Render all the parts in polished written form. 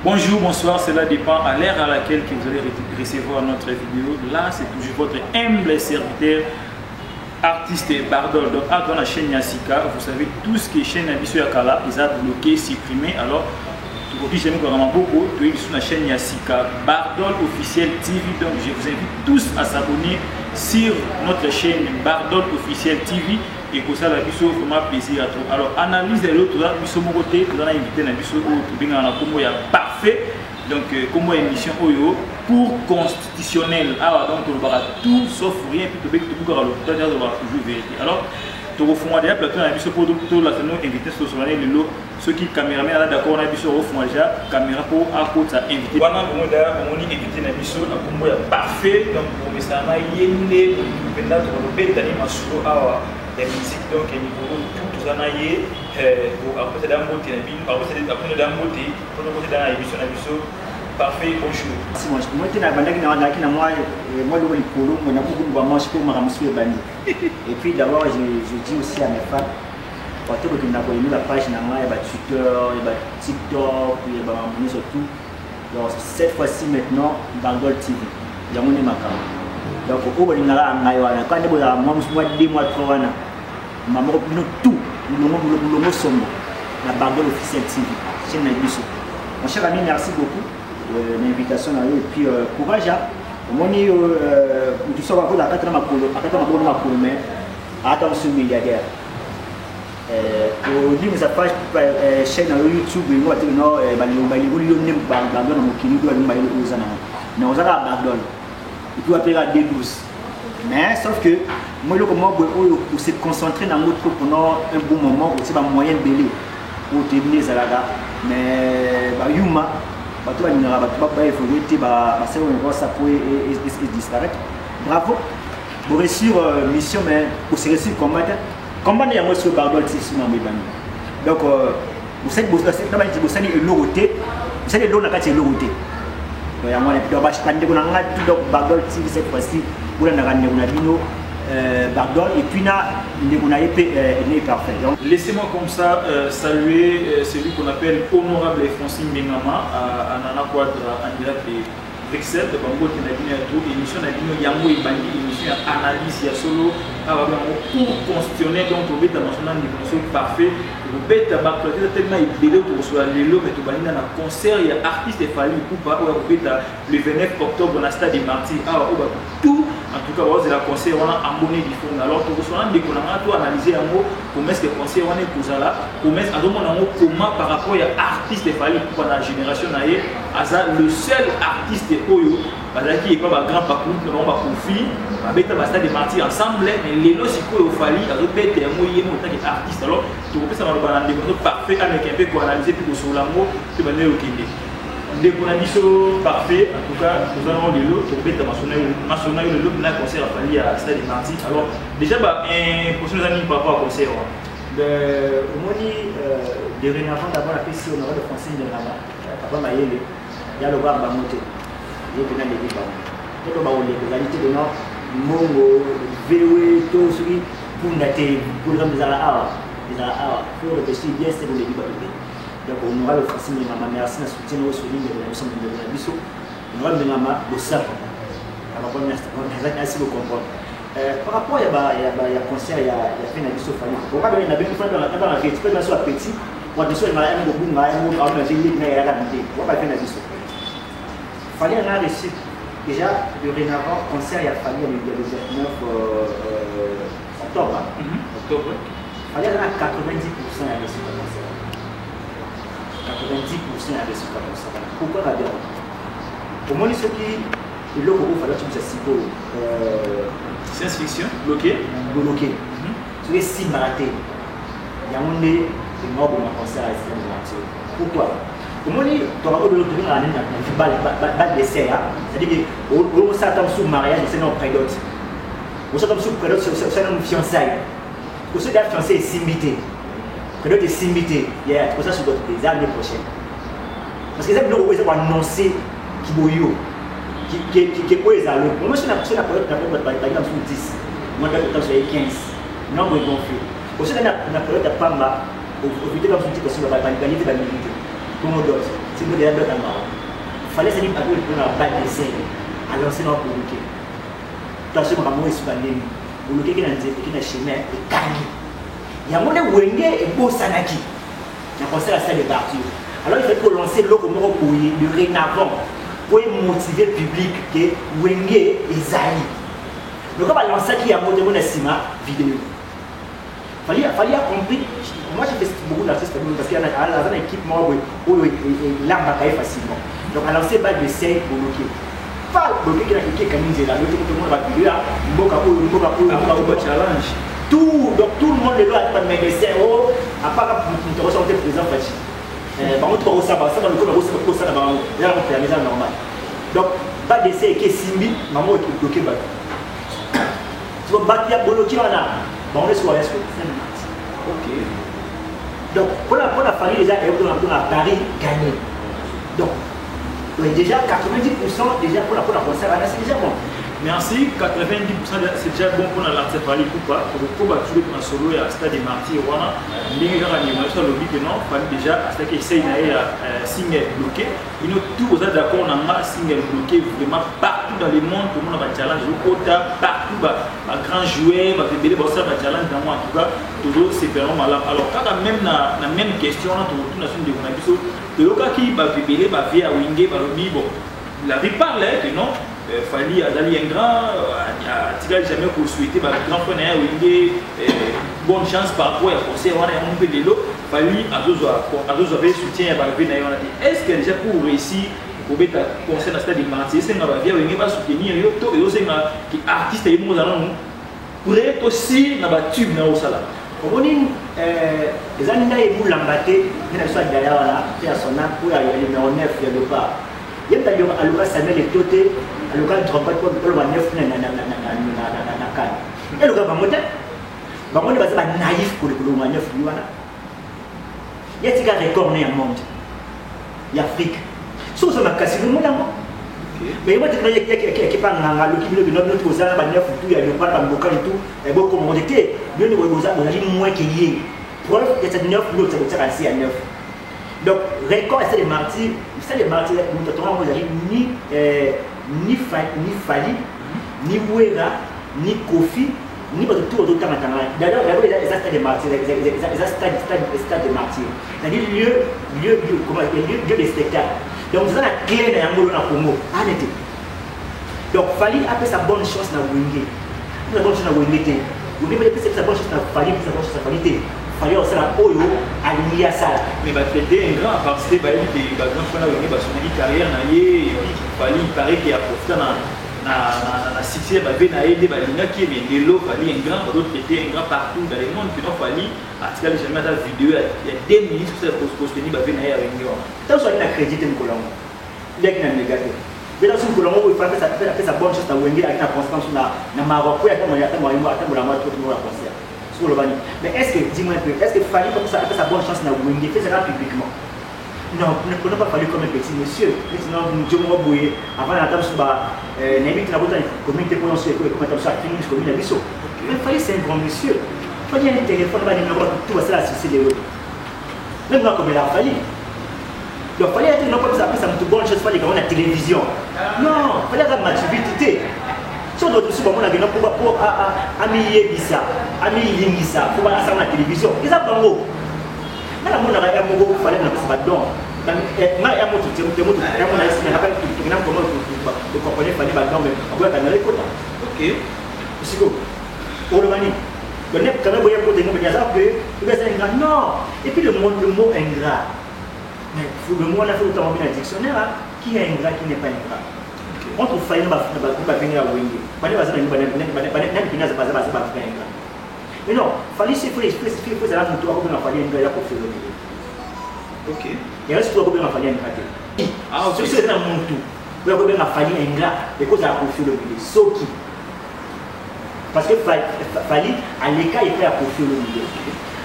Bonjour, bonsoir, cela dépend à l'heure à laquelle vous allez recevoir notre vidéo. Là, c'est toujours votre humble serviteur, artiste Bardol. Donc, dans la chaîne Yassika, vous savez, tout ce qui est chaîne Abisso Yakala, ils ont bloqué, supprimé. Alors, j'aime vraiment beaucoup, sur la chaîne Yassika, Bardol officiel TV. Donc, je vous invite tous à s'abonner sur notre chaîne Bardol officiel TV. Et pour ça, la biso vraiment plaisir à tout. Alors, analyse de l'autre, la biso mon côté, nous allons inviter la biso au parfait. Donc, comme émission Oyo pour constitutionnel. Alors, donc, on va tout sauf rien, puis tout le monde va toujours vérifier. Alors, tu vas faire déjà plateau la biso pour tout la nous inviter sur le lot. Ceux qui caméramen là d'accord, on a biso au fond déjà caméra pour à côté à inviter. Voilà, on a invité la biso, la combo parfait. Donc, pour mes ça m'a yéné, pour nous le bête d'animation la musique donc tout ça naïe pour après dans beauté la bine après dans beauté pour le côté dans l'émission parfait bonjour moi tu n'as pas dit moi le polo on a beaucoup de manches pour me ramasser bandi et puis d'abord je dis aussi à mes femmes quand tu as la page na moi il y a Twitter il y a TikTok il y a surtout donc cette fois-ci maintenant Bardol TV il y a mon émaca donc au bout de la ngaïwana quand il y a moi 2 mois 3 ans maman nous tout le sommet la Bardol officiel TV chaîne Nabiso. Mon cher ami, merci beaucoup de l'invitation et puis courage moi tu sais la carte de ma mais attention milliardaire au dire sa page chaîne YouTube moi tu non Bardol mon kili doit nous bailler aux années mais on a la Bardol et puis après la D12. Mais sauf que moi, pour se concentrer dans notre truc pendant un bon moment, c'est un moyen de délai pour terminer ça là. Mais Yuma, tu vas évoluer, tu vas ça pour disparaître. Bravo pour réussir mission, mais pour se réussir combattre. Combattre, il y a moi sur Bardol, c'est sur mes bandes. Donc, vous savez, vous savez, vous savez, l'eau n'a pas été l'eau. Il y a moi, Bardol, cette fois-ci. Bardol et puis on a été parfait. Laissez-moi comme ça saluer celui qu'on appelle Honorable Francine Bengama à Nana Quadra en direct de Bruxelles, de Bango Tenabino, émission Nabino Yango et Bandi, émission analyse ya solo, pour constitutionnel donc au bêta national de parfait. Le bêta bactérie tellement ébélé pour soit les lots, mais tout le monde a un concert, il y a artiste et fallu coupa au bêta le 29 octobre dans la stade des Martyrs. Tout en tout cas, vous avez un conseil, on a abonné du fond. Alors, tout ça, on a analysé un mot, comment est-ce que le conseil, on est pour ça, comment est-ce comment par rapport à l'artiste de Fali, pour la génération, le seul artiste Oyo, qui n'est pas un grand parcours, on va confier, avec le stade des Martyrs ensemble, mais les lots, c'est quoi, il fallait, répéter un mot, il y a un tant qu'artiste. Alors, tout ça, on va analyser parfait avec un peu pour analyser, puis pour sur l'amour, tu vas aller au Kenya. Dès qu'on a dit ça parfait, en tout cas, nous allons les lots pour mettre national le lot de la concert à Fali à Stade des Martyrs. Alors, déjà, pour ce qui par rapport au concert, au moins, dorénavant, d'abord, la PC, on aura le français de là-bas. Papa Maïele, il y a le bar Bamote. Il y a le débat. Il y a les réalités de notre Mongo, VW, tout ce qui pour nous des Arabes. Pour le PC, bien, c'est le débat. Donc on aura le français de ma merci à soutien au souligner de la somme de la biso. On aura le nama au sable. Alors merci beaucoup. Par rapport à un concert, il y a fait un biso famille. On va donner une belle fois dans la fête. Tu peux mettre petit. On va dire un beaucoup de mailles, on va faire un biso. Fallait un réussir. Déjà, dorénavant, concert, il y a fallu le 29 octobre. Fallait un 90% à réussir le concert. 90% à réussir comme ça. Pourquoi la dernière? Au moins, ceux qui le logo il fallait que tu science fiction bloqué. Sur les 6 marathons, il y a un des morts pour un concert à l'extrême droite. Pourquoi? Au moins, tu auras l'autre balle d'essai. C'est-à-dire qu'on s'attend sur le mariage, c'est non prédote. On s'attend sur le prédote, c'est un fiançailles. Pour ceux qui ont fiancé, c'est simité. Prédote est simité. Il y a pour ça sur les années prochaines. Parce que c'est là où ils ont annoncé qui boyo. Qui est quoi les allos? Moi, je suis la période par exemple sur 10. Moi, je suis sur 15. Non, je vais gonfler. Aussi, la période de Pamba, au vidéo, comme je dis, parce que je vais gagner de la milité. Pour moi, c'est moi déjà bloqué en fallait se dire à pour la balle d'essai alors c'est non pour bloquer attention à moi c'est pas né bloquer qui n'a chemin et gagner il y a mon wenge et bosanaki na conseil à ça de partir alors il faut lancer l'eau comme pour le rénavant pour motiver le public que wenge et zali donc on va lancer qui a monté mon estima vidéo fallait compris moi j'ai fait beaucoup d'artistes parce qu'il y a une équipe moi où l'arme va facilement donc à lancer balle d'essai pour bloquer pas bloquer qui a quelqu'un qui est là tout le monde va vidéo là boka challenge tout donc tout le monde le doit pas de médecin oh à part quand tu ressens tes présents facile bah on trouve ça le coup ça là là on fait la maison normale donc balle d'essai qui est simbi maman est bloqué balle tu vas battre bloquer là bon on est sur est-ce que ok donc pour la famille déjà et on a Paris gagné donc oui, déjà 90% déjà pour la concert c'est déjà bon. Merci, 90% c'est déjà bon pour l'artiste Fally Ipupa pour battre pour un solo à Stade des Martyrs wana ndenge kaka animation lobby que non Fally déjà c'est que essaye d'aller single bloqué une tout vous êtes d'accord on a single bloqué vraiment partout dans le monde tout le monde va challenge au quota partout ba grand joueur ba bébé bossa ba challenge dans moi en tout cas toujours c'est vraiment malade alors quand même na même question là tout nation de Bonabiso de loka qui ba bébé ba via wingé ba lobby bon la vie parlait que non Fally Azali un grand tu n'as jamais pour souhaiter grand frère Wingé bonne chance par rapport à conseil on a un peu de l'eau Fally Azozo avait soutien à est-ce que déjà pour réussir pour mettre conseil à Stade des Martyrs c'est nga via Wingé va soutenir yo to yo c'est nga qui artiste et nous allons prêt aussi na ba tube na osala omoni les années et vous l'embaté mais soit derrière là c'est à son âme pour aller numéro 9 il y a le pas il y a d'ailleurs à l'occasion Samuel et Toté à l'occasion trompette pour le 9 na kan et le gars va monter va naïf pour le 9 lui il y a des records dans le monde il y a Afrique sur ce cassé le monde mais moi tu connais qui parle dans le qui veut notre aux ans 9 tout il y a le pas dans le et tout et beaucoup commodité bien nous aux ans on moins qu'il y ait preuve que c'est 9 l'autre c'est assez à 9 donc record c'est les martyrs nous avons ni Fally ni Wera ni Kofi ni pas tout autant d'ailleurs les stades des martyrs les stades des martyrs c'est-à-dire lieu comment lieu de spectacle donc c'est la clé dans Angola na Congo arrêtez donc Fally a fait sa bonne chance na Wingé la bonne chance na Wingé vous devez faire sa bonne chance na Fally sa bonne chance na Fally Fally aussi la oyo aligné à ça mais va traiter un grand parce que bah il des grand frère Wingé va son carrière na yé et puis Fally paraît qu'il a profité na succès ba na aider ba linga qui mais de l'eau Fally un grand d'autres traiter un grand partout dans le monde que non Fally article jamais ta vidéo il y a 2 minutes sur la poster ni ba na ya Wingé tant soit na crédit en Colombo il y a qui na négatif mais dans ce Colombo il faut faire sa bonne chose na Wingé avec la constance na Maroc pour y attendre la moitié pour la concert sur le bani mais est-ce que dis-moi un peu est-ce que Fally comme ça a fait sa bonne chance na Wingé fait ça publiquement non ne prenons pas Fally comme un petit monsieur sinon nous Dieu m'a bouillé avant d'entendre sur n'invite la bouteille communauté pour nous sur comment ça finit comme il a dit ça mais Fally c'est un grand monsieur Fally a un téléphone va numéro tout va ça c'est les autres même moi comme il a Fally donc Fally a été non pas ça ça me bonne chose Fally quand on a télévision non Fally a maturité sur d'autres sous on a gagné pour ami Yebisa ami Lingisa pour voir ça na télévision ils a bango na mon na ya mo Fally na pas don ma ya mo tu te mo ya mo na isi na pas tu na comment de comprendre Fally ba don mais on va dans les quotas OK siko pour le mani donc ne quand même boya pour des mots bien ça que tu es ingrat non et puis le mot ingrat mais le mot là faut tomber dans le dictionnaire qui est ingrat qui n'est pas ingrat on trouve Fally na ba venir à Wingé bani ba zana ba pinaza ba ingrat mais non Fally c'est faut ça là tout à coup na Fally ingrat ya pour faire OK et reste tout à coup na Fally ingrat ah c'est dans mon tout vous avez bien Fally ingrat et cause à pour faire le milieu soki parce que Fally à l'écart il fait à pour faire le milieu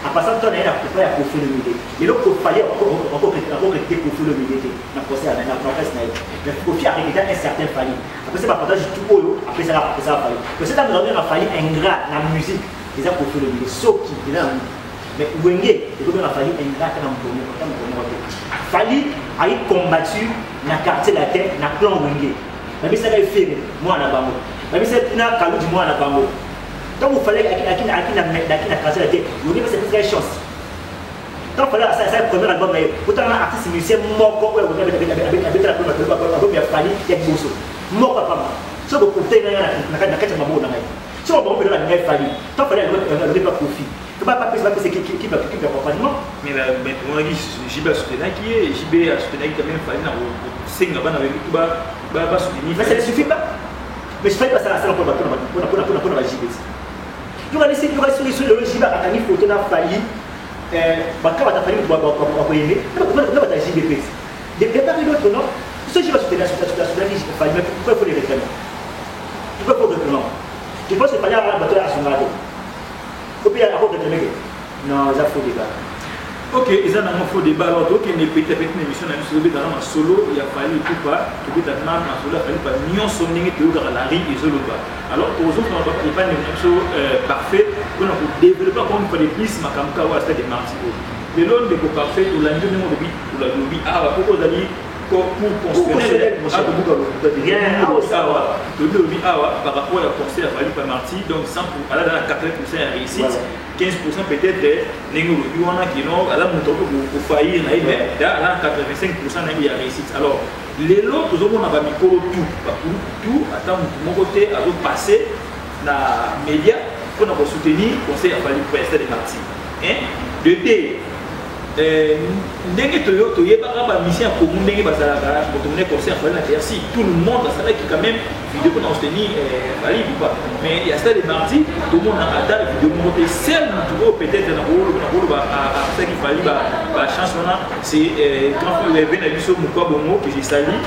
à passant temps il a pour faire pour faire le milieu et donc Fally encore rester pour faire le milieu na procès à la promesse na mais faut faire avec un certain Fally après c'est pas partage tout haut après ça Fally que c'est dans nous Fally ingrat la musique déjà pour faire le milieu soki mais Wingé il faut bien Fally ingrat dans mon Fally a combattu dans le quartier de la terre, dans le clan Wenge. Mais ça a fait, moi, en Abango. Mais c'est un calou du moi, en Abango. Donc, il fallait qu'il y ait un quartier de la terre. Wenge, c'est une vraie chance. Donc, il fallait ça, le premier album. Pourtant, un artiste musicien mort, avec la première, il y a des morceaux. Mort, papa. Si vous pouvez faire un quartier de la terre, si on peut faire un fallu, tant qu'il n'y a pas profit. Tu ne peux pas penser qui va comprendre. Mais on a dit, JB a soutenu qui est, JB a soutenu qui a même fallu dans le 5 ans avec tout bas soutenir. Mais ça ne suffit pas. Mais je ne fais pas ça à la salle pour la JB. Tu vas laisser sur le JB à ta photo n'a failli. Quand tu as fallu pour aimer, tu vas ta JB. Des préparer d'autres non. Ce JB a soutenu la JB, mais pourquoi il faut les réclamer? Pourquoi il faut les réclamer? Tu penses qu'il fallait avoir la bataille à son radeau. Il faut avoir de réclamer. Non, ça faut débat. Ok, ils ont un faux débat. Alors, donc, il y a une émission dans un solo, il a fallu tout pas, tout est dans un solo, il a fallu pas, nous sommes nés dans la rue et solo pas. Alors, pour autres, on va pas une émission parfaite, on a développé comme il fallait plus, ma camca ou à stade de Martigo. Mais l'on est parfait, ou la nuit, ou la lobby, ah, pourquoi vous allez pour construire rien par rapport à la pensée à Fali Pamarti, donc 100% à la 80% à réussite, 15% peut-être négocie on a qui non à la montre pour faillir mais là 85% à réussite. Alors les lots tout le monde a mis tout attends mon côté à passer la média pour nous soutenir conseil à Fali Pamarti de D ndenge toyebaka bamisien commun ndenge bazalaka botomone conseil afali na Bercy tout le monde asalaki quand même vidéo mpona soutenir Fali ou pas mais ya stade de mardi tomonaka ata vidéo moko te seul mutu oyo peut-être na koloba asaki Fali bachance wana c'est grand frère eve na biso mokwa bongo que je sali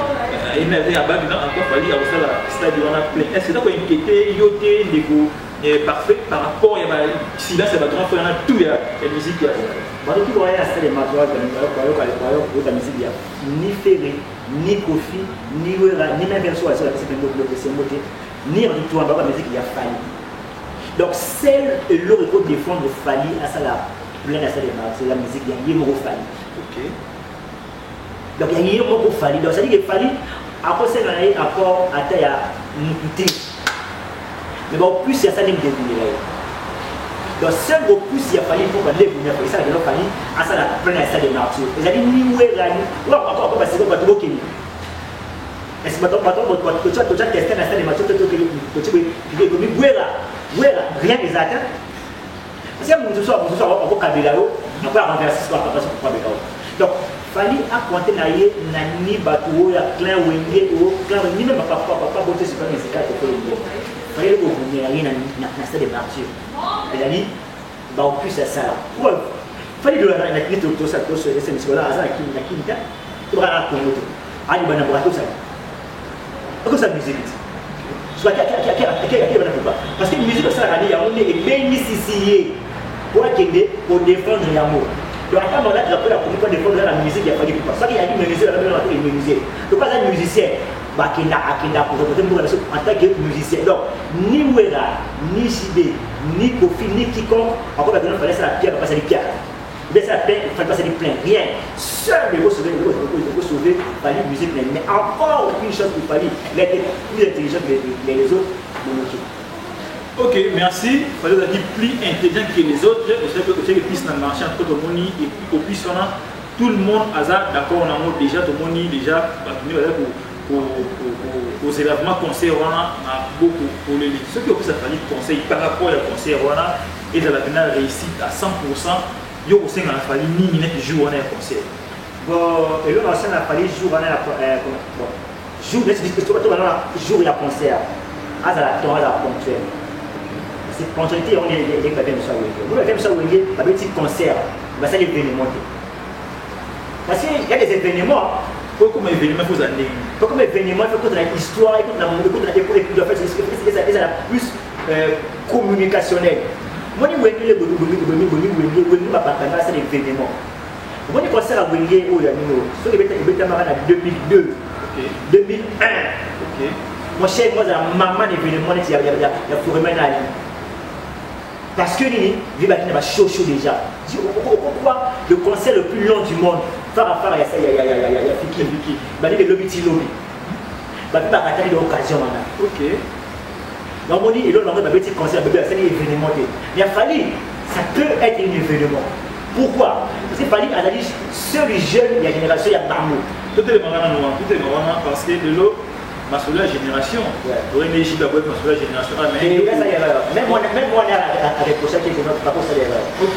enave abandi na encore Fali akosala stade wana plein est ce que ça koinquiété yo te ndeko parfait par rapport à si là c'est pas grand frère na tout ya musique ya Parce que tu vois, il y a des matériaux de musique, ni Ferré, ni Kofi, ni Wera, ni même version sur la musique, ni en tout cas, la musique, il y a Fali. Donc, celle et le recours de défendre Fali à ça, la pleine à ça, c'est la musique, il y a Yémoro Fali. Ok. Donc, il y a Yémoro Fali. Donc, ça dit que Fali, après cette année, encore à taille à Mouté. Mais bon, plus il y a ça, il y a donc, seul au plus il a fallu pour qu'on lève une fois, ça a fallu à ça la pleine à de nature. Et j'ai dit, ni où est la nuit, ou encore parce que vous avez dit, est-ce que tu as testé la salle de nature, tu as dit, où est là, rien des atteints. Parce que nous sommes au vocabulaire, on peut renverser ce qu'on a passé pour Kabelao. Donc, Fali a compté naïe, nani, bateau, ya clan, wenge, clan, ni même papa, beauté, c'est pas mes écarts, il fallait que vous n'ayez rien dans la salle de nature. C'est-à-dire, au plus c'est ça. Preuve. Il fallait que la clé de tout ça, tout ce là la quinta, tu vas la commoter. Allez, ben, on va tout ça. Pourquoi ça musique? Soit parce que la musique, ça, on est bénéficié pour défendre l'amour. Donc, à ce moment-là, tu as pour défendre la musique, il y a pas de quoi. Ça, il y a dit, menuisier, il y a menuisier. Donc, pas un musicien. Bakina pour en tant que musicien. Donc, ni Wera, ni Jibé, ni Kofi, ni quiconque, encore maintenant, il fallait passer la pierre, passer les pierres. Il fallait passer les pleins. Rien. Seul il faut sauver, Fali musique. Mais encore une chose qu'il fallait, il était plus intelligent que les autres. Ok, merci. Il fallait être plus intelligent que les autres. Vous savez que les pistes dans le marché entre tout le monde et puis au plus tout le monde a d'accord, on a déjà tout le monde déjà aux élèvements conseil on a beaucoup pour les ceux qui ont fait ça fallu conseil par rapport au conseil on a et de la finale réussite à 100%. Yo aussi on a fallu ni minutes jour on a conseil. Bon, et là on a fallu jour on a jour jour il y a concert. À la temps à la ponctuelle. C'est ponctualité on est les même ça oui. Vous même ça oui, un petit concert, va ça l'événement. Parce qu'il y a des événements comme événement, il faut aller. Comme événement, il faut que la histoire, il faut que la plus communicationnelle. Moi, je suis venu à l'événement. Moi, je concert à Wenge où il y a ce qui est en 2002, 2001. Mon cher, moi, la maman d'événement, il y a Fouremène Ali. Parce que Viva qui n'a pas chaud déjà. Pourquoi le concert le plus long du monde, fara ya fiki bali de lobby ti lobby ba ba katali d'occasion mana OK donc on dit il a un petit concert bébé c'est un événement mais Fally ça peut être un événement pourquoi parce que Fally a dit seul jeune il y a génération il y a Bambo tout est marrant parce que de l'eau ma seule génération pour une équipe d'abord ma seule génération même moi avec pour ça qui est notre parcours ça l'erreur OK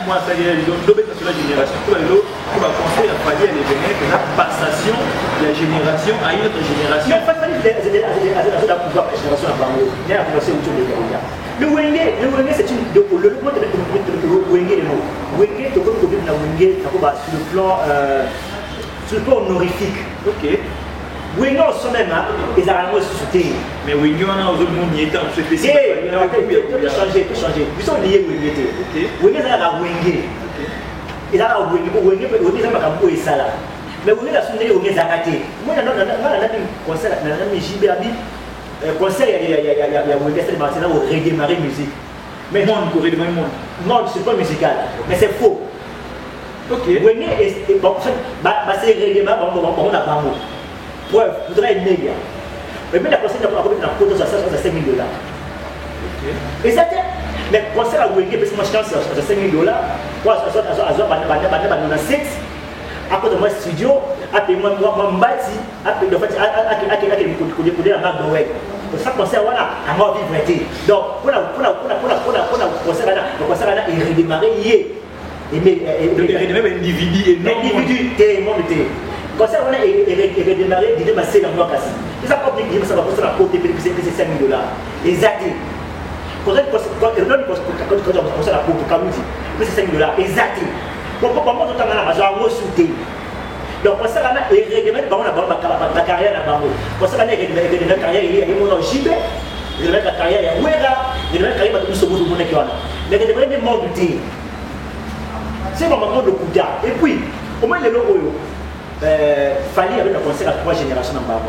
moi ça y est donc deux ma seule génération pour l'eau on va penser à Fally à l'événement de la passation de la génération à une autre génération mais pas la pouvoir la génération à Bango il y a la génération autour de Gaïa le Wenge c'est une le monde de Wenge Wenge to comme na Wenge sur le plan honorifique OK Wenge au sommet ils ont sauté mais Wenge on a aux autres monde y était on se fait changer ils sont liés Wenge OK Wenge ça la Wenge ils ont Wenge ça makambo esala mais Wenge la sonné Wenge zakate moi na concert na JB abi concert il y a Wenge c'est maintenant au redémarrer musique mais non c'est pas musical mais c'est faux OK Wenge est bon c'est redémarrer on a Bango preuve vous devez être méga mais la concert n'a pas coûté ça $5,000 OK et ça mais concert à Wenge parce que moi je pense à $5,000 pour à 6 après de moi studio après moi mbati après de fait à la marque de Wenge pour ça concert voilà à moi vivre donc pour la concert là il redémarrer hier et même individu tellement de concert on a redémarré d'idée ma c'est dans moi casse ça pas dire ça va pour la côté c'est $5,000 exact quand la côte comme dit c'est $5,000 exact pour moi tout temps là va sauter donc pour ça là il redémarre on a ma carrière là bas pour ça là il redémarre carrière il y a mon JB il redémarre la carrière il y a Wera il redémarre carrière tout ce monde qui là mais il redémarre des mondes c'est mon moment de Koudia et puis au moins les logos Fally avec un concert à 3 générations en bas.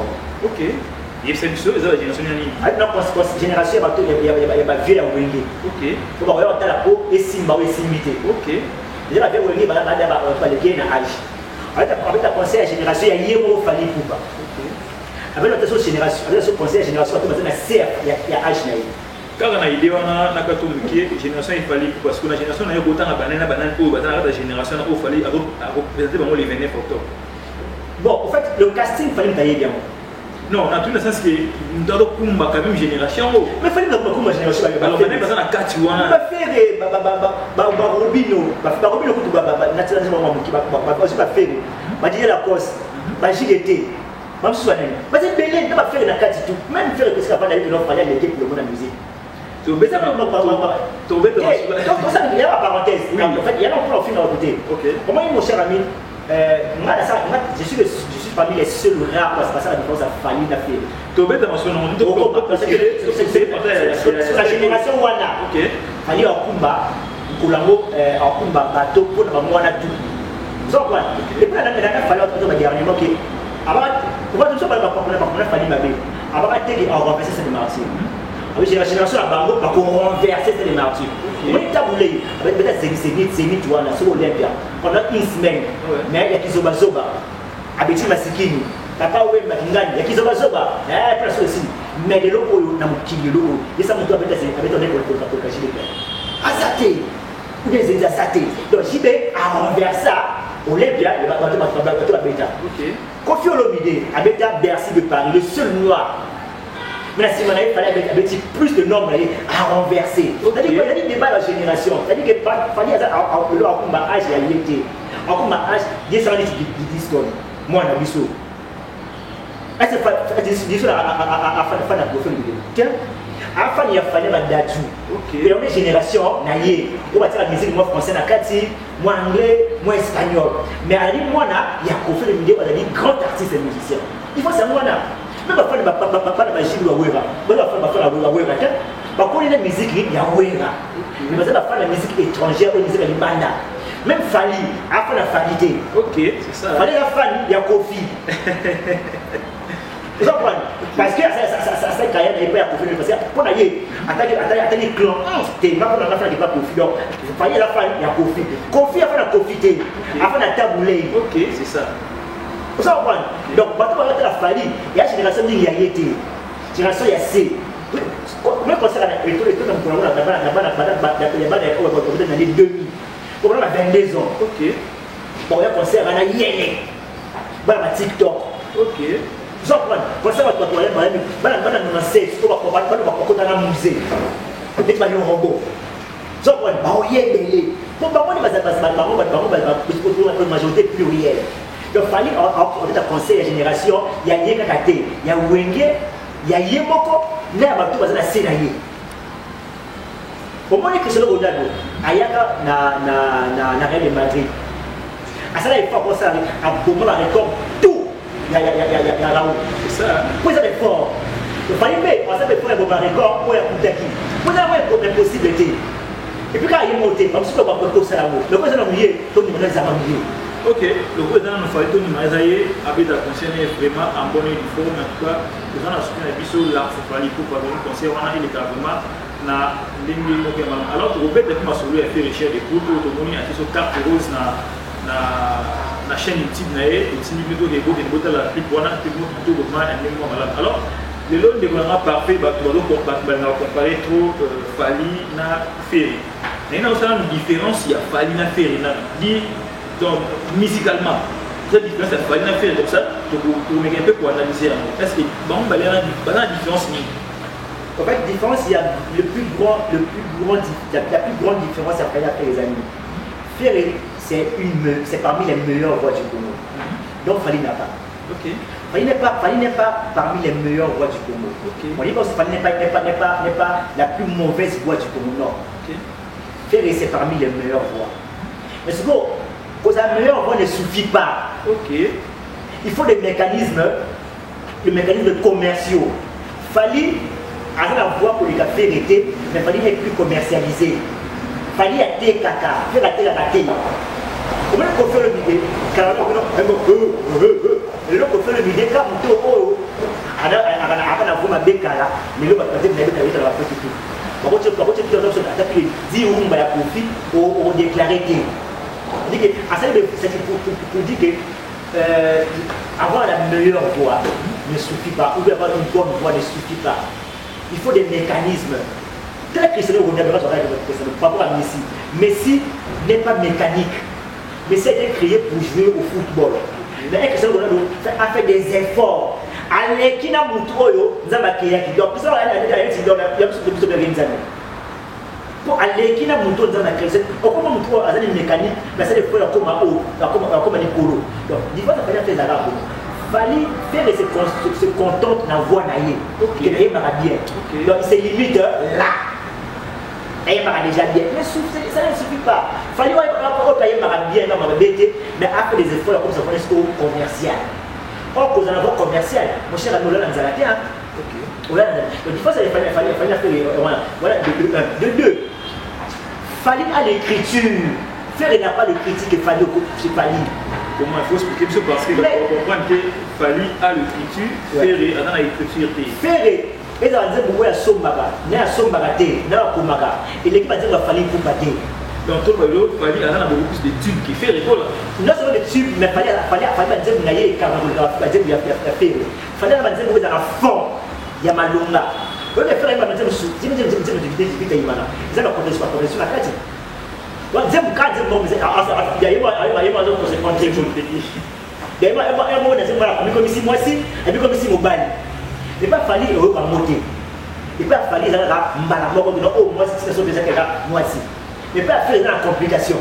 OK. Il y a cette chose, la génération il y a ma vie à Wenge. OK. Il va avoir la peau et Simba et Simité. OK. Il y a la vie à Wenge, il va avoir le gain à âge. Avec la concert à génération, il y a Yémo Fally Poupa. OK. Avec notre génération, avec ce concert à génération, il y a CF, il y a âge. Quand on a idée, on a génération il fallait parce que la génération a eu autant de banane pour la génération il fallait représenter les 29 octobre. Bon, en fait, le casting, il fallait tailler bien. Non, dans tout le sens que nous avons quand même génération. Mais il fallait que nous ayons génération. Alors, on a besoin de 4 ou 1. On va faire Robino. Robino, naturellement, qui va faire. On va dire la poste. On va dire l'été. On va faire Belén. On va faire la 4 tout. Même faire que ce qu'on va aller de l'autre, on va aller pour le monde de la musique. Donc, il y a la parenthèse. En fait, il y a un film à côté. Comment est mon cher ami? Je suis parmi les seuls rares parce que ça la différence à Fally n'a fait. C'est la génération Wana. Fally en Kumba, Kulango en Kumba, bateau pour le Wana tout. Donc voilà. Et puis la Fally en dernièrement qui avant on va tout ça pour Fally Mabé. Avant on renverser cette martyrs. Avec la génération à Bango pour renverser cette martyrs. On est taboulé avec peut-être Zénith Wana sur Olympia pendant une semaine. Mais il y a qui zoba Abeti Masikini, Papa Oué Makingani, il y a qui zoba place aussi. Mais les locaux, on a mon petit logo. Et ça, mon toit avec ton école pour le JB. Azaté, ou bien Zénith Azaté. Donc JB a renversé ça. Olympia, il va battre la bêta. Kofi Olomide, Abeta Bercy de Paris, le seul noir. Mais la Simone, il fallait avec plus de nombres à renverser. C'est-à-dire qu'il y a des débats à la génération. C'est-à-dire qu'il fallait avoir un âge et à l'unité. Encore ma âge, il y a 110 discours. Moi, on a vu ça. Est-ce que tu as fait un profil de tiens, avant il y a fallu ma date. Et on est génération, on va dire la musique, moi français, moi anglais, moi espagnol. Mais à l'époque, moi, il y a un profil de vidéo, on a dit grand artiste et musicien. Il faut savoir, même pas la magie de la Wera. Même pas la Wera. Par contre, il y a la musique, il y a Wera. Mais ça va faire la musique étrangère, la musique alimentaire. Même Fally, après la Fally. OK, c'est ça. Fally la Fally, il y a Kofi. Parce que ça quand même pas profiter parce que pour aller attaquer clan t'es pas pour la faire pas profiter donc il fallait la faire il y a profit confit afin de profiter afin de tabouler. OK, c'est ça. Vous savez donc bateau va la famille il y a génération qui y a été génération il y a C comment concerne les tout dans la dans les 2000 pour la 22 ans. OK. Bon il y a concert à yéné ba TikTok. OK. Vous comprenez? Pour ça, on va aller dans un set, on va dans un musée. Et tu vas aller au robot. Vous comprenez? On y est belé. Pour la majorité plurielle. Donc, il fallait en conseil la génération, il y a Yekakate, il y a Wenge, il y a Yemoko, il y a tout le Sénaïe. Au moins, que c'est le Ronaldo, Ayaka na Real de Madrid. À ça, il faut qu'on s'arrête à Bomo la récolte tout. Il y a là-haut. C'est ça. Vous avez fort. Il fallait mettre, on s'appelle pour un bon record, pour un coup d'acquis. Vous avez une possibilité. Et puis quand il est monté, comme si on va pas pour ça là-haut. Le président a mouillé, tout le monde a mouillé. OK, le président nous fallait tout le monde avait la conseiller vraiment en bonne et due forme. En tout cas, le président a soutenu la biseau là, il fallait pour parler du conseil, on a eu le vraiment na ndenge moke malam. Alors pour Robert depuis ma solo a fait recherche des cours pour tout à ce carte rose na chaîne YouTube nae otini plutôt des beaux de la clip wana plutôt vraiment un même malade. Alors le lot de vraiment parfait ba to do comparer trop Fally na Ferry. Mais il y a une différence, il y a Fally na Ferry na dit donc musicalement très différence à Fally na Ferry comme ça pour un peu pour analyser est-ce que bon bah la différence ni en fait différence il y a la plus grande différence après les amis. Ferry c'est parmi les meilleures voix du Congo. Donc Fally n'a pas. OK. Fally n'est pas parmi les meilleures voix du Congo. OK. On dit que Fally n'est pas la plus mauvaise voix du Congo. Non. OK. Ferry c'est parmi les meilleures voix. Mais ce que la meilleure voix ne suffit pas. OK. Il faut des mécanismes commerciaux. Fally a la voix pour les faire arrêter, mais Fally n'est plus commercialisé. Fally a été caca, fait la télé. Comment on fait le midi? Car on fait le midi, car on fait le midi, avoir la meilleure voix ne suffit pas, ou avoir une bonne voix ne suffit pas. Il faut des mécanismes. Tel que Cristiano Ronaldo par rapport à Messi. Messi n'est pas mécanique. Messi a été créé pour jouer au football. Mais Cristiano Ronaldo a fait des efforts. Allez, qui n'a montré, nous avons créé qui donc, ça il y a plus de années. Pour aller, qui n'a montré, nous avons créé. On peut montrer une mécanique, mais c'est des fois comme un Nicolo. Donc, il faut faire des arabes. Fally faire se contente dans la voix naïe. Il est bien. Donc, il se limite là. Il est déjà bien. Mais ça ne suffit pas. Fally bien, mais après des efforts comme ça, on est au commercial. Or, pour un commercial, mon cher ami, on a donc, il faut faire voilà, de deux. Fally à l'écriture. Ferry n'a pas de critique et Fally chez Fally. Comment il faut expliquer parce que on comprend que Fally a l'écriture, Ferry a l'écriture. Ferry, et dans le beaucoup à Sombaga, né à Sombaga, né à Kumaga, et l'équipe a dit qu'il fallait Kumbaga. Donc tout le monde, Fally a beaucoup plus de tubes qui fait l'école. Non seulement des tubes, mais Fally a dit qu'il y a Ferry. Fally a dit qu'il y a fond, il y a Malonga. Le Ferry a dit qu'il y a la carte. Donc, je me casse de mon il y a eu un autre conséquent qui est petit. Il y a eu un moment comme ici, moi aussi, et puis comme ici, mon bail. Il n'est pas fallu à monter. Il n'est pas fallu à malalement comme oh, moi, c'est ce que j'ai moi aussi. Il n'est pas fallu à la complication.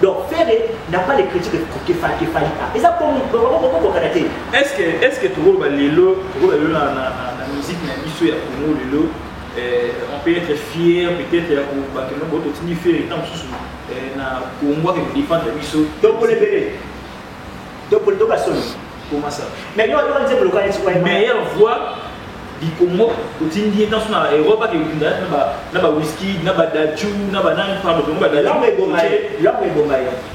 Donc, Ferry n'a pas les critiques qu'il fallait. Et ça, pour Canada. Est-ce que tu vois la musique, on peut être fier, peut-être que nous avons signifié tant pour moi que défendre la mission. Donc pour les bébés, donc pour le tocason. Comment ça? Mais nous avons dit que le meilleure voix du Congo, au Tindi, dans son Europe, qui n'a pas whisky, n'a pas d'achou, n'a pas d'âne, par le Congo. L'homme est bon,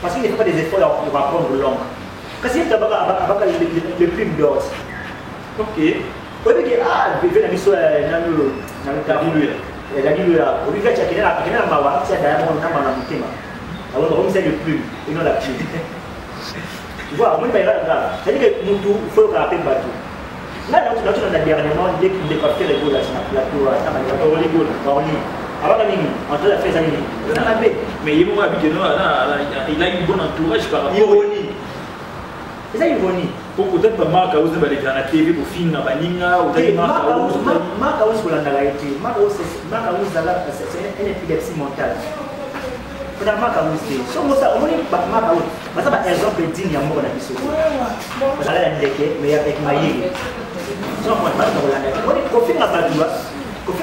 parce qu'il ne fait pas des efforts pour apprendre langue. Parce qu'il y a le prime d'or. Ok. Vous voyez que, ah, vous avez mis sur le tableau. Il a dit, au lieu de faire la mawa, c'est d'ailleurs mon nom en mutima. Alors, on sait le plus, et non la pluie. Tu vois, moi, il là. C'est-à-dire que nous, il faut le rappeler bateau. Là, nous sommes dernièrement, dès qu'il n'est pas fait les gaules, la tour, on les gaules, on lit. Alors, on doit faire ça. Mais il m'a dit que non, il a une bonne entourage par rapport. Ironie. C'est ça, ironie. Peut-être pas Marc Aouz de la TV pour finir Baninga ou Marc Aouz pour la narration. Marc Aouz, c'est un épilepsie mentale. Marc Aouz, c'est ça. On dit Marc Aouz. Mais ça, par exemple, digne à moi, on a dit ça. Parce que là, mais avec Maïe. Ça, on dit Kofi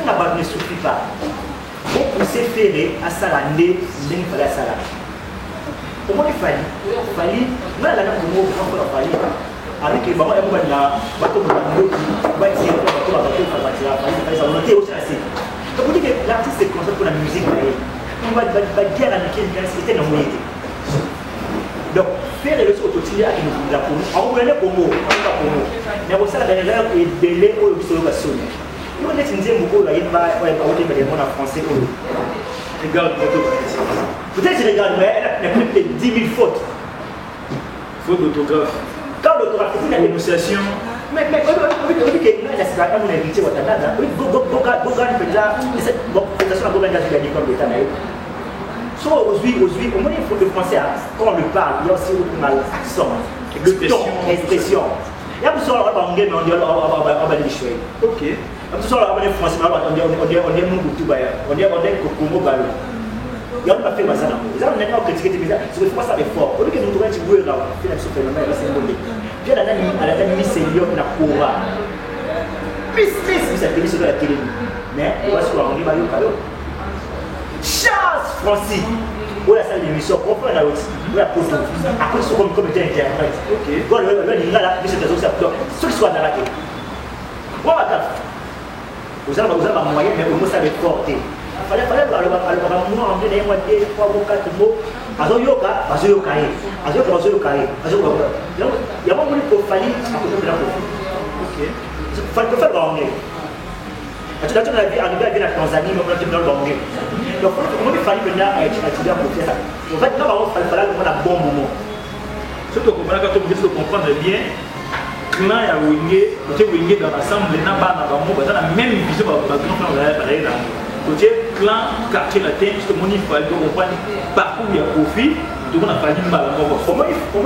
Nabadou ne suffit pas. Pour pousser Ferré à Salandé, il fallait à Salandé. Comment il fallait? Moi, la langue de mot, on va fallir. Avec les mamans, elles vont là, bateau de bateau, donc vous dites que l'artiste est concept pour la musique, on va dire à Mickey, c'était une moyenne. Donc, faire le saut au tir à la pour nous, on voulait pour nous, mais on s'est derrière et délai au sonné. Nous, on est une dizaine beaucoup, là, il va avoir des mots en français. Regarde, peut-être que je regarde, mais elle a plus de 10 000 fautes. Faute d'autographe. Quand l'autographe est une négociation, mais on dit que nous, la situation, on a hérité au Canada. Oui, Bogan peut dire, bon, fondation de Bogan a gagné comme l'État. Soit aujourd'hui, au moins, il faut le français, quand on le parle, il y a aussi un accent, le ton, l'expression. Il y a beaucoup de choses en anglais, mais on dit, on va les choisir. Ok. Il y a beaucoup de choses en français, mais on dit, on dit, Kokomo Balo. Il y a pas fait ça. Ils ont maintenant critiqué des bizarres. C'est pourquoi ça est fort. Au lieu que nous trouvions du bruit là, il y a ce phénomène, c'est symbolique. Puis à la mis c'est lion na Cora. Miss, ça télé sur la télé. Mais on va se voir, on dit Mario Kalo. Chasse Francis. Ou la salle d'émission, on prend la route. Ou la photo. Après, c'est comme comité internet. Ok. Bon, le là, mais c'est des autres. Ceux qui sont dans la télé. Voilà. Vous avez un moyen, mais vous savez porter. Fallait alors moi on dit moi des 3 ou 4 mots azoyoka azoyokae donc il y a pas beaucoup de fallait à côté de la OK faut faire l'anglais tu as vu arriver à Tanzanie mais on a dit dans l'anglais donc comment il fallait venir à étudier pour faire ça en fait là on fallait un bon moment surtout qu'on comprendre bien clan ya wingé dans l'assemblée na ba na ba mo ba na même vision ba grand frère là côté clan quartier latin justement il fallait comprendre parcours il y a profit tout on a fallu mal comment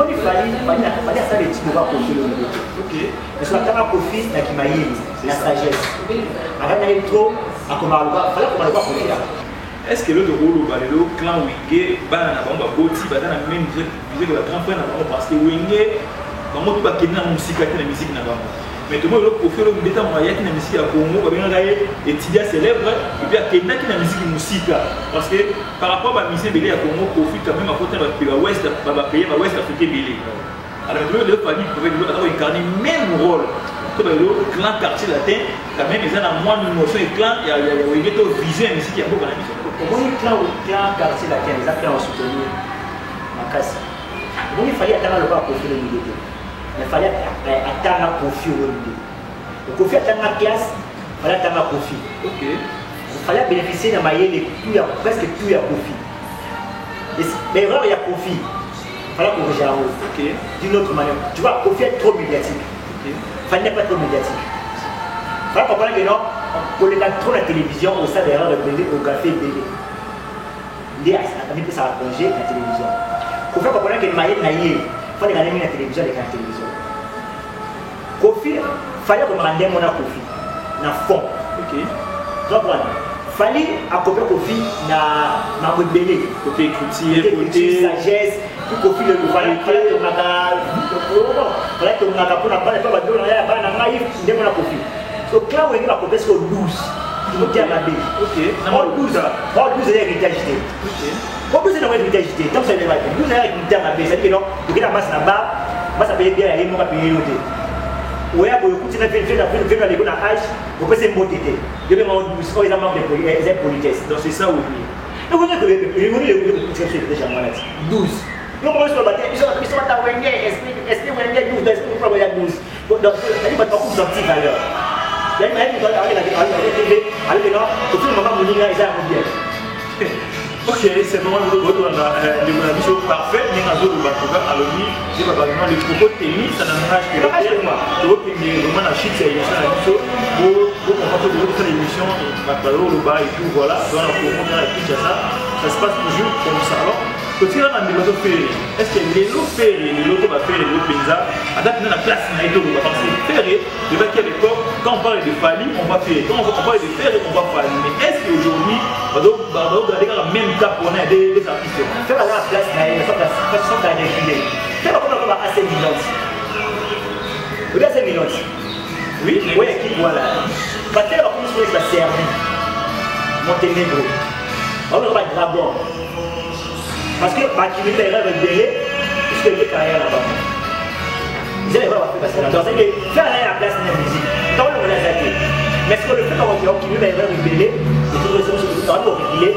il fallait ça les petits pour profit le niveau OK mais ça t'a profit na kimaïli la sagesse avant d'aller trop à comment fallait comment pas profit est-ce que le rôle au balelo clan wingé ba na ba boti ba na même vision que la grand frère na ba parce que wingé ba mo ba kina musique na musique na ba mais tout le monde au fait le d'état moyen qui na musique à Congo ba bien gaé étudiant célèbre et puis à Kenya qui na musique parce que par rapport à musique belé à Congo profit quand même à côté de la ouest ba pays ba ouest africain belé alors le famille pouvait incarner même rôle comme le clan quartier latin quand même ils ont la moins de notion et clan il y a une vision musique qui a beaucoup dans la musique comment le clan quartier latin les appels en soutenir ma casse bon il fallait attendre le pas pour faire le milieu. Il fallait attendre un profit au milieu. Le profit attendre la classe, il fallait attendre un profit. Ok. Il fallait bénéficier de mailler presque tout à profit. Mais vraiment il y a profit. Il fallait corriger la route. Ok. D'une autre manière. Tu vois, profit est trop médiatique. Ok. Il fallait pas trop médiatique. Il fallait comprendre que non, on regarde trop la télévision au sein d'erreur de bébé au café bébé. Il y a un peu ça à congé la télévision. Pour faire comprendre que le maillet naïe. Il fallait regarder la télévision avec la télévision. Kofi, il fallait que je rende mon Kofi dans fond. Ok. Donc voilà. Il fallait accompagner Kofi dans le belé. Côté côté sagesse. Kofi le fallait que on a fallait que on a pour la balle pas de la balle na naïf de mon Kofi. Donc là où il va accompagner sur 12. Il faut dire la B. OK. Dans 12 est héritage. OK. Pourquoi vous avez été agité? Donc, ça veut dire que vous avez été agité. C'est-à-dire que non, vous avez la masse là-bas, ça paye bien, il y a un payer l'autre. Ou il y a beaucoup de gens qui viennent à l'école à H, vous pouvez se motiver. Il y a des manques de politesse. Donc, c'est ça, oui. Donc, vous avez déjà malade. 12. Nous, on se battre, ils sont à Wenger, esprit Wenger 12, esprit Wenger 12. Donc, il va pas beaucoup sortir d'ailleurs. Il y a une fois, il y a une TV, allez, maintenant, au fil du moment, mon ligne, ils ont bien. Ok, c'est vraiment le retour dans la mission parfaite, mais dans le Bakoga, alors j'ai pas vraiment les propos techniques, ça n'a pas que le terme. Donc, il y a vraiment la chute, c'est l'émission, la mission, pour qu'on fasse de l'émission, le bas et tout, voilà, dans la promo, dans la pitch, ça se passe toujours comme ça. Alors, quand tu as un loto ferré, est-ce que les lots ferrés, les lotos va faire les lots pizza, à date, dans la place, parce que ferré, le bac à l'époque, quand on parle de Fali, on va faire. Quand on parle de ferré, on va Fali. Mais est-ce qu'aujourd'hui, on va regarder le même cas pour des artistes? Faire la place, il faut que ça défilé. Faire comme on va assez millions. Vous avez assez millions. Oui, qui voilà. Parce que la police va servir. Monténégro. On va être Dragon. Parce que tu veux les rêves belés, parce que les carrières là-bas. Ils ont les rêves à faire. Donc, c'est que faire la place de la musique. Tant on l'a zappé. Mais est-ce que le fait qu'on continue les rêves belés, c'est tout le temps sur le temps pour réguler.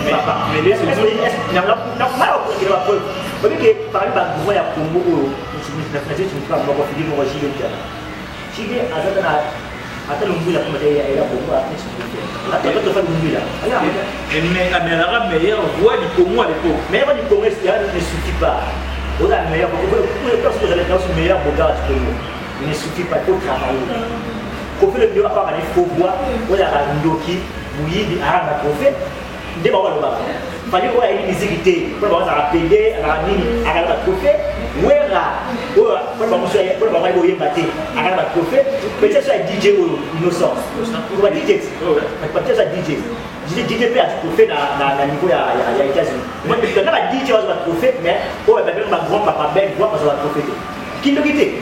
Mais est-ce que non, pas pour qu'il y ait la preuve. Vous voyez que par exemple, il y a un Congo où je ne sais pas si je ne peux pas me faire dire que je suis là. Si je suis à attends le mouille là comme il y a beaucoup à faire. Attends tu fais le mouille là. Mais l'arabe meilleur voix du Congo à l'époque. Mais voix du Congo ne suffit pas. On a meilleur pour que vous allez dans ce meilleur regard du Congo. Il ne suffit pas pour travailler. Pour faire le mieux à part il faut voir on a la ndoki mouille di arabe prophète. Dès que vous avez fallait voir une musique pour voir ça rappeler à la mine à la prophète. Pour peut-être ça DJ innocent. Pour DJ. Peut-être ça DJ. DJ peut être prophète dans niveau à États-Unis. Moi maintenant la DJ va prophète mais pour même ma grand-papa Ben voit parce que va prophéter. Qui nous quitte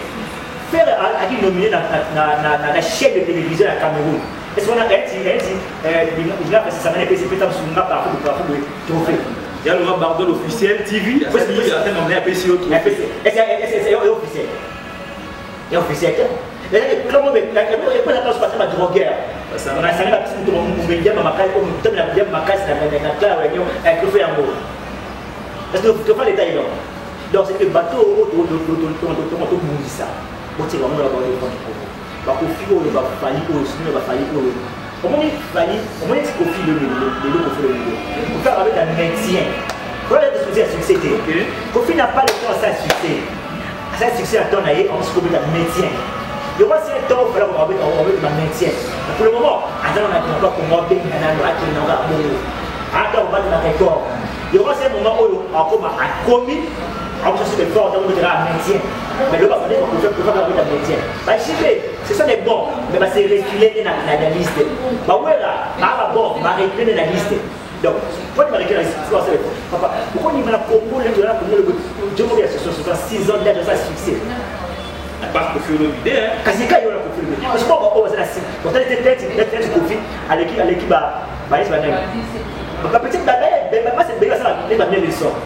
faire à qui nominé dans la chaîne de télévision à Cameroun. Est-ce qu'on a il a fait ça mais c'est peut-être sur une parfois de trophée. Il y a le Bardol officiel TV, c'est un PCO qui est officiel. C'est officiel. Comment on attend ce matin à drogueur? On a salé la petite moto, on pouvait dire ma casse, on tombe la ma casse, la réunion avec le feu en haut. Est-ce que tu fais les tailles là? Donc c'est le bateau au ça. Bon, c'est vraiment la bonne réponse. Va confier va fallir au sinon va fallir au. Comment on dit ce qu'on fait le niveau qu'on fait le niveau. Pour faire avec un maintien. Pour aller discuter à succès, Kofi n'a pas le temps à ça succès. À ça succès à ton aïe, on se coupe un maintien. Le roi c'est un temps où il va avoir un maintien. Pour le moment, attends on a pas qu'on va bien un endroit qui n'a pas bon. Attends on va dans un record. Le roi c'est un moment où on a commis. On va se faire dans le maintien. Mais le bas, on peut faire un maintien. C'est ça les bons, mais c'est reculer dans la liste. Voilà, bon, reculer dans la liste. Donc, pourquoi il m'a reculé dans la liste? Papa, pourquoi il m'a proposé de la promo je me dis à ce 6 ans d'être ça succès. Parce que le vidéo, parce que quand il y a la confirmé, parce qu'on va passer la cible. Donc, elle était peut-être Covid à l'équipe à peut-être c'est bien ça, il va bien les sorts.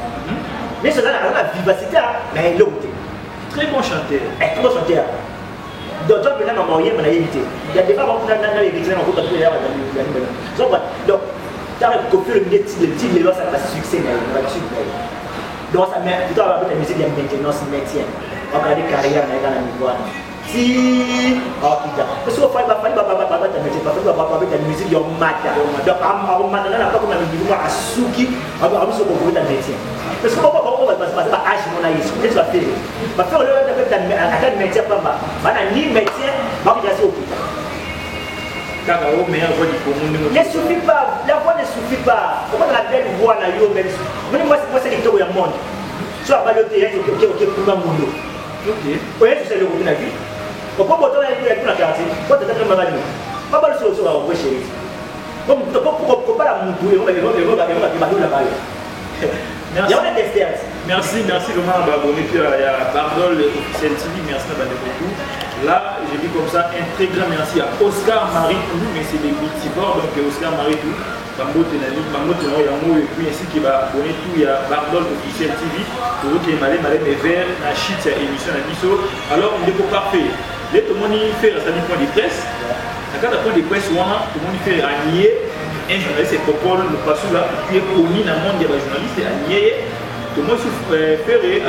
Mais c'est la vivacité, mais il est très bon chanteur. Très bon chanteur. Donc, il y a un moyen de éviter. Il y a des femmes qui ont évité dans le côté de la donc, tu as copié le petit mélange, ça va succès. Donc, ça met plutôt avec la musique de maintenance, maintien. On va regarder carrière dans la niveau. Si, oh putain, parce qu'il faut faire la musique de Mata. Donc, on m'a donné la part comme un niveau à Suki, on va se retrouver dans le métier. Parce qu'on va passer par H, mon aïe, qu'est-ce que tu vas faire? On va faire le métier, pas mal. On a ni métier, on va faire au putain. Cacao, meilleure voix du Congo. Ne suffit pas, la voix ne suffit pas. Comment la belle voix là, moi c'est l'histoire du monde. Soit pas le théâtre, ok, pour ma mondo. Ok. Oui, c'est le retour de la vie. On peut botter la quartier, quand tu es malade. Pas mal de choses à vous chérie. Comme pas la moudou, on va la balle. Merci vraiment d'abonner à Bardol officiel TV. Merci beaucoup. Là, je dis comme ça un très grand merci à Oscar Marie Toulou, mais c'est des multivores, donc Oscar Marie Toulou, et puis ainsi qui va abonner tout, il y a Bardol officiel TV, pour qui est malé, mais vers la chute, c'est émission à Nisso. Alors, on est pour parfait. Là, tout le monde fait un point de presse. Quand le point de presse, tout le monde fait un nier. Un journaliste est propre, le passou là, qui est connu dans le monde des journalistes, et à nier. tout le monde fait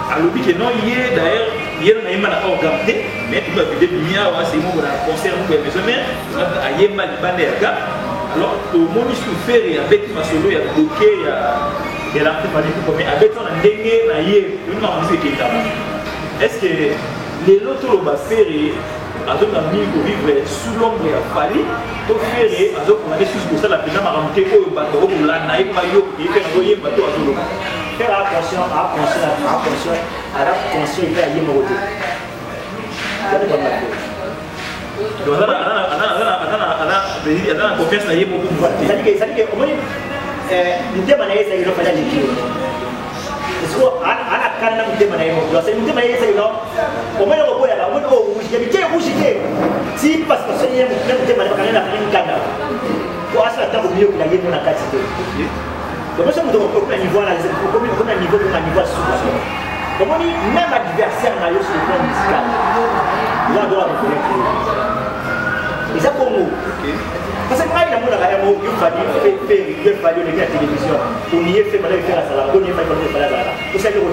à l'objet que non, hier d'ailleurs, hier on a eu mal à organiser, mais tout le monde a fait des lumières, c'est moi qui a concert, nous avons besoin, mais à hier mal de bande. Alors, tout le monde souffert avec ma solo, il y a bloqué, il y a l'entrée par les coups, mais avec on a dégué, on a hier, on a dit que est-ce que les autres vont faire azok na mingi vivre sous l'ombre ya fali to faire azok na des choses pour ça la président m'a remonté au bateau au la na pas yo il fait ngo yemba to azolo faire attention à la conscience il va y moto donc ana confiance na yemo ko ça dit que au moins ndema na yesa ilo fanya nikio so ana kana ndema na yemo so ndema na yesa ilo au moins ko boya la au ushike si parce que c'est yemo ndema na kana na kana ko asa ta ko miyo kuna yemo na kati te donc ça nous devons un niveau là comme un niveau sous donc même adversaire na yo sur le plan musical là doit reconnaître et ça pour nous parce que moi il a mon agaya mo il fallait le la télévision on y fait mal faire la salle on y fait mal faire la salle vous savez on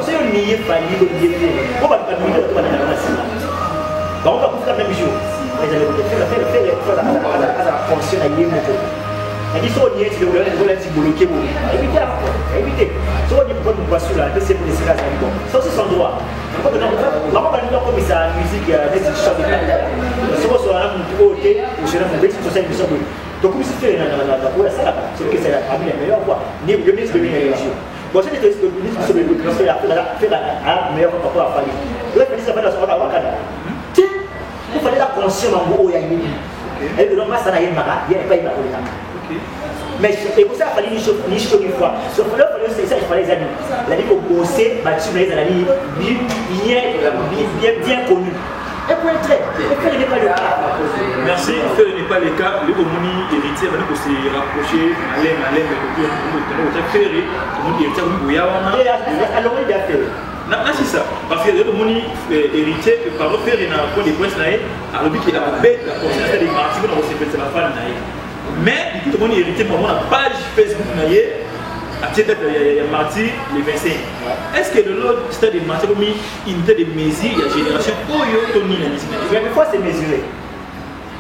sait on y fallait le dire on va pas nous dire on va dans la salle donc on va faire la même jour mais allez faire la fonction à yemo et qui sont liés sur le bloqué éviter soit on peut nous passer là que c'est pour les cas bon ça c'est son droit on va nous comme ça musique des choses de soit là pour côté ou je ne veux pas ça une chose donc comme c'est fait dans la pour ça c'est que c'est la meilleure voie ni le ministre de l'énergie bon c'est le ministre de l'énergie faire la meilleure voie pour faire le ministre de la santé va faire il fallait la conscience en gros ya yini et de l'homme ça n'a rien marre il y a pas il va mais c'est pour ça qu'il fallait une chose une fois sauf que là c'est ça il fallait les amis la vie qu'on bossait battu les amis bien connu et pour être très faire n'est pas le cas merci faire n'est pas le cas le communis héritier va nous se rapprocher aller mais que tout faire tout monde héritier vous ya wana alors il a fait na c'est ça parce que le communis héritier par le faire na point de presse naé a le but qu'il a bête la conscience des martyrs dans c'est la fan naé mais tout le monde hérité pour moi la page Facebook naé à titre il y a martyr les 25 est-ce que le lot stade de martyr comme unité de mesure il y a génération pour yo Tony na musique mais il faut se mesurer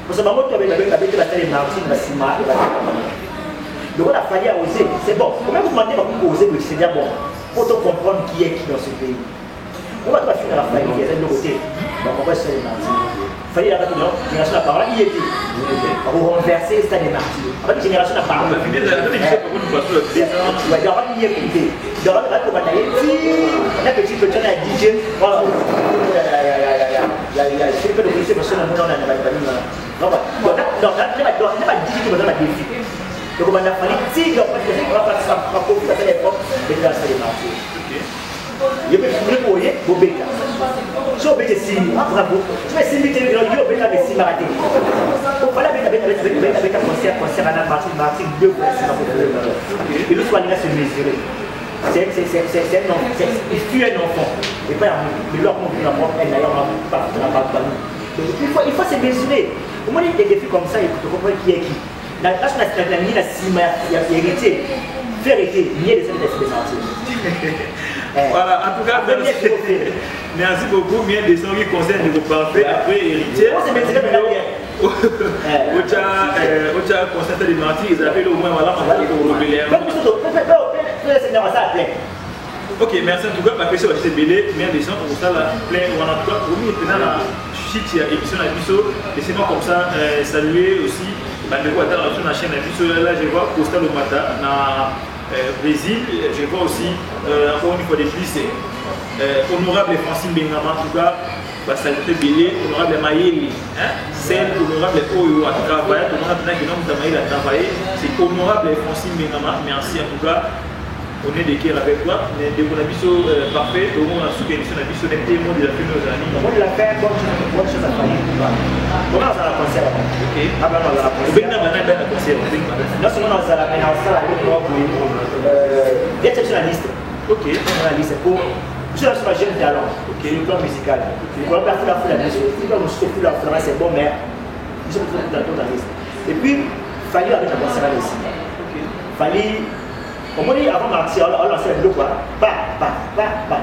parce que maman tu avait la stade de martyr na sima donc on a fallu oser c'est bon comment vous demandez pour oser que c'est bien bon pour te comprendre qui est qui dans ce pays on va finir la fin il y a de côté donc on va se les martyrs fallait la génération de la parole il était pour renverser le stade des martyrs avec génération de la parole la finir la télévision pour nous passer le présent ouais dans il est écouté dans la pour batailler on a petit peu de DJ voilà il y a c'est que le policier parce que on a non pas DJ qui va dans la défi donc on a fallu tigre on va pas ça pas pour faire l'époque de la stade des martyrs il peut le voyer bobeka so bete simi bravo tu vas simi te yo beta be simi raté pour pas la beta concert à la Martin deux fois sima pour et le soir il va se mesurer c'est non il fut un enfant et pas mais leur mon la propre elle d'ailleurs pas il faut se mesurer au moins des défis comme ça et tu comprends qui est qui la ni la sima héritier faire été ni les sortir voilà, en tout cas, merci beaucoup. Bien des sons qui concernent le parfait après héritier. Ocha concerne les martyrs, ils appellent au moins voilà, on va le ok, merci en tout cas. Ma question est belé, bien des sons pour ça là, plein ou en tout cas, pour nous maintenant la chute émission à Bisso, laissez-moi comme ça saluer aussi. Je vois dans la chaîne Bisso là, je vois Costa le matin Brésil, je vois aussi encore une fois de plus honorable Francine Bengama en tout cas ça a été belé, honorable Maïli celle honorable Oyo a travaillé, honorable Naginom Tamaïl a travaillé, c'est honorable Francine Bengama, merci en tout cas on est de cœur avec toi, mais dès qu'on a vu ça parfait, au moins on a su qu'il y a une émission d'un témoin de la fin de nos années. On l'a fait, bonne chose à faire. Comment ça va concert? Ok. Ah ben non, ça va concert. On va faire un concert. Non seulement ça va faire un concert, d'être journaliste. Ok. Journaliste pour. Je suis un jeune talent. Ok. Le plan musical. Il faut pas faire la musique. Il faut pas la faire c'est bon, mais je suis un journaliste. Et puis, il fallait avec un concert ici. Ok. Fallait Comment dire avant marché, on lance le bloc quoi.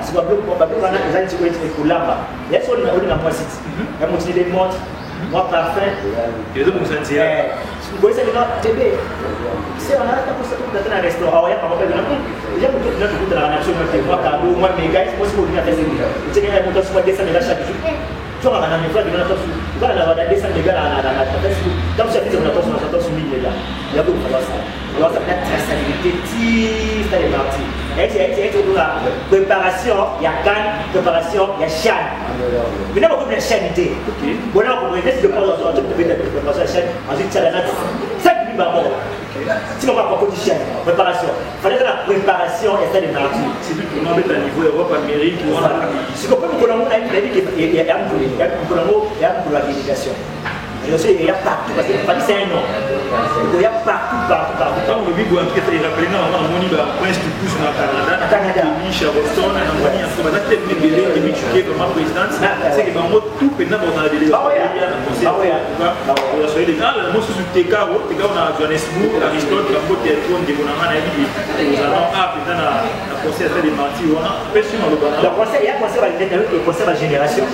C'est quoi bloc on va bloc on a des années pour là. Il y a sur on a moi site. Il monte des montres, moi parfum. Et donc vous sentez vous voyez ça maintenant TV. C'est on a pour ça dans un restaurant, il y a pas mal de gens. Il y a beaucoup de gens qui dans la nation moi cadeau, moi mes gars, moi c'est pour venir faire ça. Tu sais qu'il y a un montant sur descendre là chaque jour. Tu vas dans mes frères qui vont là tu vas là descendre les gars là Facebook. Donc ça fait on attend sur ligne là. Il y a beaucoup de ça. Alors ça peut être traçabilité, ça les parties. Et la préparation, il y a canne, préparation, il y a chaîne. Maintenant, on peut faire chaînité. Voilà, on peut faire des préparation de chaîne, ensuite ça la nature. Ça qui va mort. Si on va pas de chaîne, préparation. Il fallait que la préparation et ça les parties. C'est tout le monde est à niveau Europe, Amérique, ou en si on peut nous connaître, il y a un pour la délégation. Il y a partout, parce que c'est un nom. Il y a partout. Quand on vit un peu, il rappelle non, on y va, prince du pouce au Canada, à Boston, on a tellement de délais, et tu es comme président, c'est que tout pendant qu'on a des délais. On a soyé des gars, moi, sous TK, on a Johannesburg, Aristote, la faute est trop, on a un avis, nous allons peut-être la conseil à faire des martyrs, on a fait sur le banc. Il y a conseil à la génération.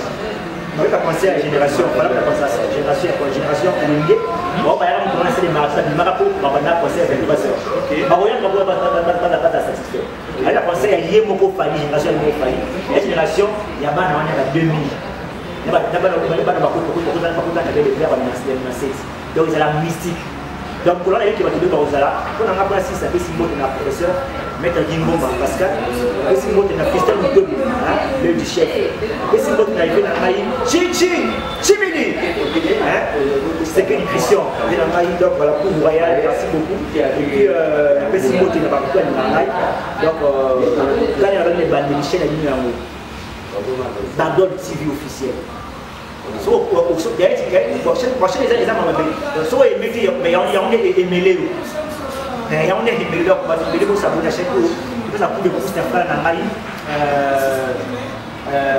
On va penser à la génération, voilà, on pense à la génération Olingé. Bon, par exemple, on commence à les marcher, on va penser à la génération. On va satisfaire. On va penser à Yémoko Fali, génération Yémoko Fali. La génération, il y a pas de 2000. Il y a pas de donc, c'est la mystique. Donc, pour l'année qui va te donner aux Zala, on a appris si ça fait 6 mots de la professeur, Maître Gimbomba Pascal, et 6 mots de la Christelle Moutobi, le du chef. Et 6 mots de la Yves Namaï, Chimini, c'est que Christian, il a Namaï, donc voilà, pour vous royal, merci beaucoup. Et puis, les 6 mots de la Bakouka Namaï, donc, là, il y a les bandes de Michel à l'Union, Bardol TV officiel. So, il y a des prochains exemples, so, mais il y a des mêlés. Il y a des mêlés, donc, il y a des sabons d'achat pour ça pour les courses d'affaires dans Maï,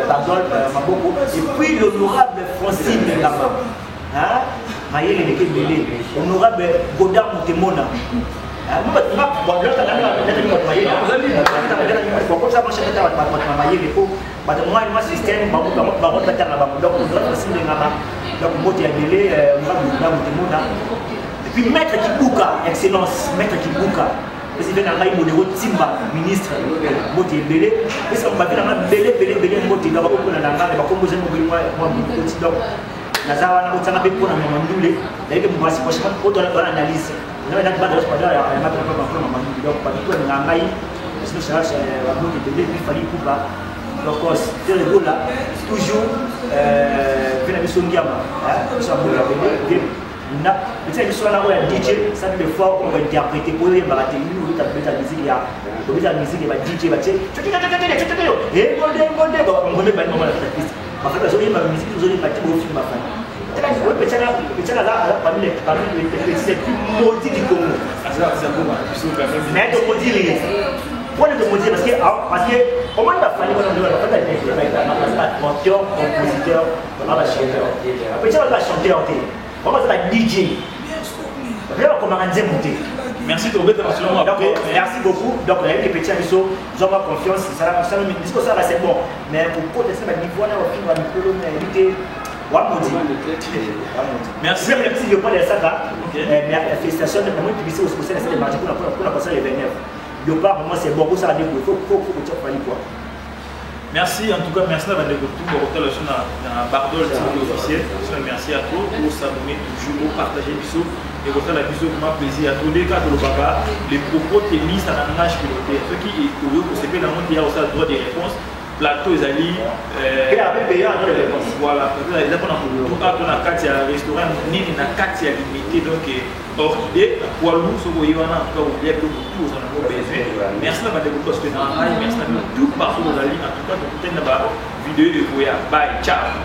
Bardol, Maboko, et puis l'honorable Francine Ngama, Maïe, il est mêlé, l'honorable Godard Moutemona. Et puis Maître Kibuka, excellence, Maître Kibuka, président Namaï Modero Timba, ministre, Moti Belé, et ça m'a Belé, Moti, là, on a la main, et va composer moi, petit donc. Nazawa na utanga bepo na mamandule, d'ailleurs que moi c'est franchement pour dans l'analyse. On a pas de responsable à ma papa pour mamandule donc pas tout na ngai. Parce que ça c'est la bonne idée il fallait couper. Donc c'est le goal là toujours vena bisongiama, ça pour la venir. Na peut-être que soit là ouais DJ ça fait des fois on va interpréter pour les barater nous ta musique là. Pour la musique va DJ va dire et on va pas moment la piste. Parce que les musique, vous avez bâti au film. Parmi les plus maudits du Congo. Mais de maudire. Pourquoi de maudire? Parce que comment il va falloir qu'on ait auteur, compositeur, chanteur. Après, ça va chanter. On va faire DJ. On va commencer à monter. Merci de votre attention. Merci beaucoup. Donc, les petits amis, nous avons confiance. Ça va c'est bon. Mais pour contester le niveau, on a un film à éviter. Merci. Merci de prendre ça. Mais félicitations. Moi, je suis aussi les marchés pour la passer les 29. Le pas, moi, c'est bon. Ça va découvrir. Il faut que tu fasses quoi. Merci, en tout cas, merci d'avoir tout pour hôtel dans Bardol officiel. Merci à tous pour s'abonner toujours, partager bisous et votre la bisous pour plaisir à tous les cas de l'Obaba. Les propos mis en langage piloté. Ceux qui est curieux pour se faire dans le monde, il y a aussi le droit des réponses. Plateau, ils allaient. Voilà, ils ont un restaurant, ni na carte limité, donc orchidée, poids lourd, ce que vous avez en tout cas, vous avez beaucoup besoin. Merci d'avoir découvert parce que dans la merci d'avoir tout partout dans la ligne, en tout cas, de vidéo de Goya. Bye, ciao.